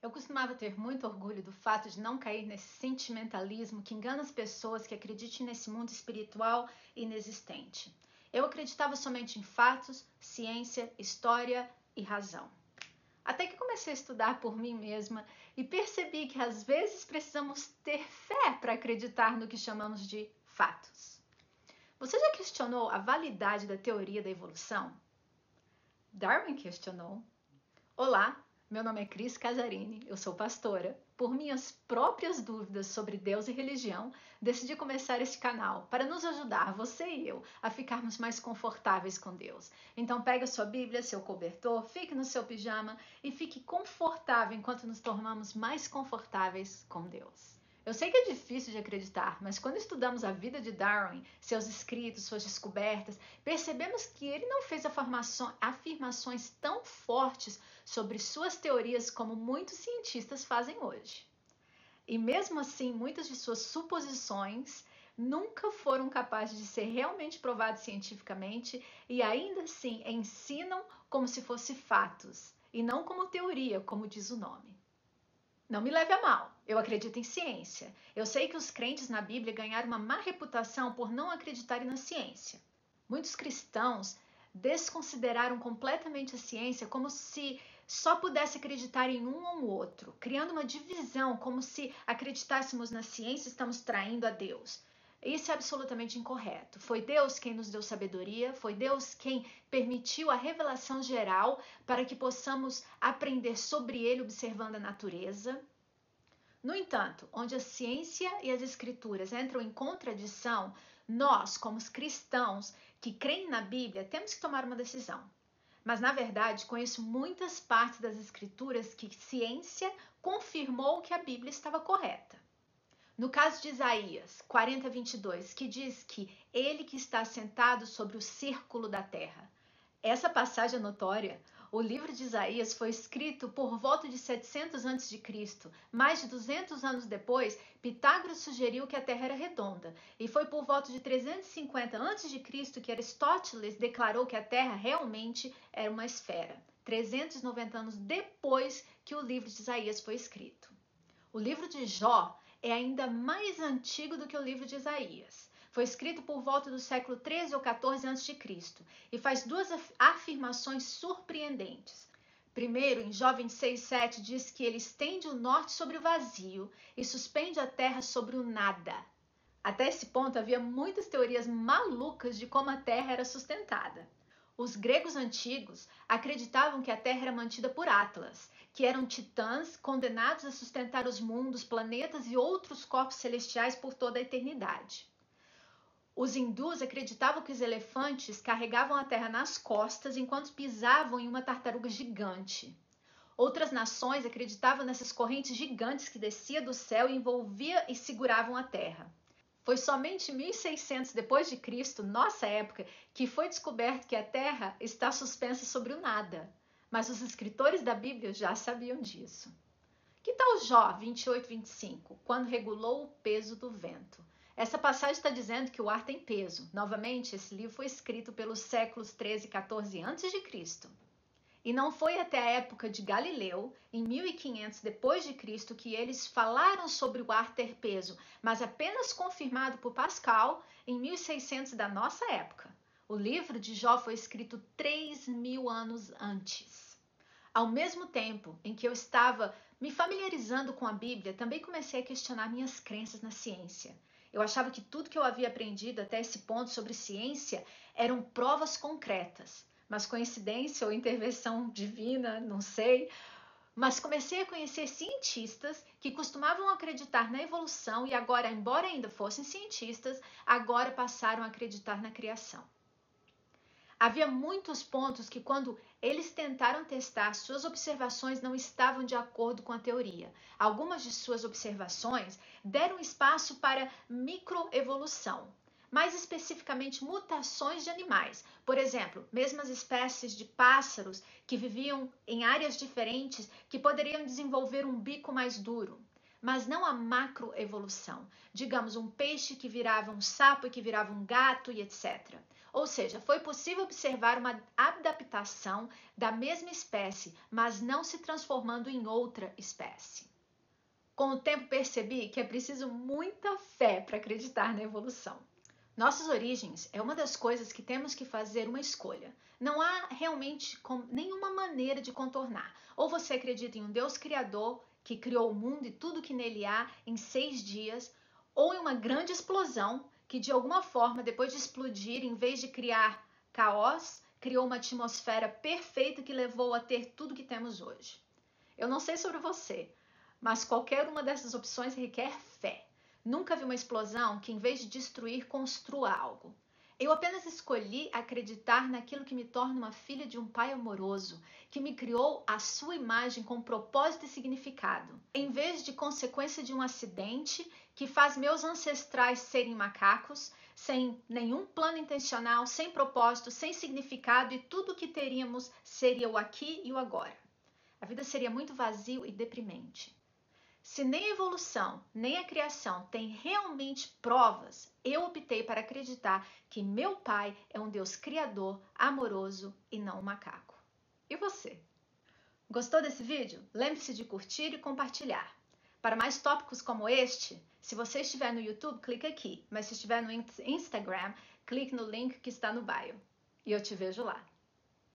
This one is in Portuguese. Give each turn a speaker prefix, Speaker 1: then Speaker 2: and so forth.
Speaker 1: Eu costumava ter muito orgulho do fato de não cair nesse sentimentalismo que engana as pessoas que acreditam nesse mundo espiritual inexistente. Eu acreditava somente em fatos, ciência, história e razão. Até que comecei a estudar por mim mesma e percebi que às vezes precisamos ter fé para acreditar no que chamamos de fatos. Você já questionou a validade da teoria da evolução? Darwin questionou. Olá, meu nome é Cris Casarini, eu sou pastora. Por minhas próprias dúvidas sobre Deus e religião, decidi começar este canal para nos ajudar, você e eu, a ficarmos mais confortáveis com Deus. Então pegue a sua Bíblia, seu cobertor, fique no seu pijama e fique confortável enquanto nos tornamos mais confortáveis com Deus. Eu sei que é difícil de acreditar, mas quando estudamos a vida de Darwin, seus escritos, suas descobertas, percebemos que ele não fez afirmações tão fortes sobre suas teorias como muitos cientistas fazem hoje. E mesmo assim, muitas de suas suposições nunca foram capazes de ser realmente provadas cientificamente e ainda assim ensinam como se fossem fatos e não como teoria, como diz o nome. Não me leve a mal, eu acredito em ciência. Eu sei que os crentes na Bíblia ganharam uma má reputação por não acreditarem na ciência. Muitos cristãos desconsideraram completamente a ciência como se só pudesse acreditar em um ou outro, criando uma divisão como se acreditássemos na ciência e estamos traindo a Deus. Isso é absolutamente incorreto. Foi Deus quem nos deu sabedoria, foi Deus quem permitiu a revelação geral para que possamos aprender sobre ele observando a natureza. No entanto, onde a ciência e as escrituras entram em contradição, nós, como os cristãos que creem na Bíblia, temos que tomar uma decisão. Mas, na verdade, conheço muitas partes das escrituras que ciência confirmou que a Bíblia estava correta. No caso de Isaías 40:22, que diz que ele que está sentado sobre o círculo da terra. Essa passagem é notória. O livro de Isaías foi escrito por volta de 700 a.C. Mais de 200 anos depois, Pitágoras sugeriu que a Terra era redonda. E foi por volta de 350 a.C. que Aristóteles declarou que a Terra realmente era uma esfera. 390 anos depois que o livro de Isaías foi escrito. O livro de Jó é ainda mais antigo do que o livro de Isaías. Foi escrito por volta do século 13 ou 14 a.C. e faz duas afirmações surpreendentes. Primeiro, em Jó 26:7, diz que ele estende o norte sobre o vazio e suspende a terra sobre o nada. Até esse ponto, havia muitas teorias malucas de como a terra era sustentada. Os gregos antigos acreditavam que a Terra era mantida por Atlas, que eram titãs condenados a sustentar os mundos, planetas e outros corpos celestiais por toda a eternidade. Os hindus acreditavam que os elefantes carregavam a Terra nas costas enquanto pisavam em uma tartaruga gigante. Outras nações acreditavam nessas correntes gigantes que desciam do céu e envolviam e seguravam a Terra. Foi somente 1600 depois de Cristo, nossa época, que foi descoberto que a Terra está suspensa sobre o nada. Mas os escritores da Bíblia já sabiam disso. Que tal Jó 28:25, quando regulou o peso do vento? Essa passagem está dizendo que o ar tem peso. Novamente, esse livro foi escrito pelos séculos 13 e 14 a.C. E não foi até a época de Galileu, em 1500 depois de Cristo, que eles falaram sobre o ar ter peso, mas apenas confirmado por Pascal em 1600 da nossa época. O livro de Jó foi escrito 3.000 anos antes. Ao mesmo tempo em que eu estava me familiarizando com a Bíblia, também comecei a questionar minhas crenças na ciência. Eu achava que tudo que eu havia aprendido até esse ponto sobre ciência eram provas concretas. Mas coincidência ou intervenção divina, não sei. Mas comecei a conhecer cientistas que costumavam acreditar na evolução e agora, embora ainda fossem cientistas, agora passaram a acreditar na criação. Havia muitos pontos que, quando eles tentaram testar, suas observações não estavam de acordo com a teoria. Algumas de suas observações deram espaço para microevolução, mais especificamente mutações de animais. Por exemplo, mesmas espécies de pássaros que viviam em áreas diferentes que poderiam desenvolver um bico mais duro. Mas não a macroevolução. Digamos, um peixe que virava um sapo e que virava um gato e etc. Ou seja, foi possível observar uma adaptação da mesma espécie, mas não se transformando em outra espécie. Com o tempo percebi que é preciso muita fé para acreditar na evolução. Nossas origens é uma das coisas que temos que fazer uma escolha. Não há realmente nenhuma maneira de contornar. Ou você acredita em um Deus criador que criou o mundo e tudo que nele há em 6 dias, ou em uma grande explosão que de alguma forma, depois de explodir, em vez de criar caos, criou uma atmosfera perfeita que levou a ter tudo que temos hoje. Eu não sei sobre você, mas qualquer uma dessas opções requer fé. Nunca vi uma explosão que, em vez de destruir, construa algo. Eu apenas escolhi acreditar naquilo que me torna uma filha de um pai amoroso, que me criou à sua imagem com propósito e significado, em vez de consequência de um acidente que faz meus ancestrais serem macacos, sem nenhum plano intencional, sem propósito, sem significado, e tudo o que teríamos seria o aqui e o agora. A vida seria muito vazio e deprimente. Se nem a evolução, nem a criação têm realmente provas, eu optei para acreditar que meu pai é um Deus criador, amoroso e não um macaco. E você? Gostou desse vídeo? Lembre-se de curtir e compartilhar. Para mais tópicos como este, se você estiver no YouTube, clique aqui, mas se estiver no Instagram, clique no link que está no bio. E eu te vejo lá.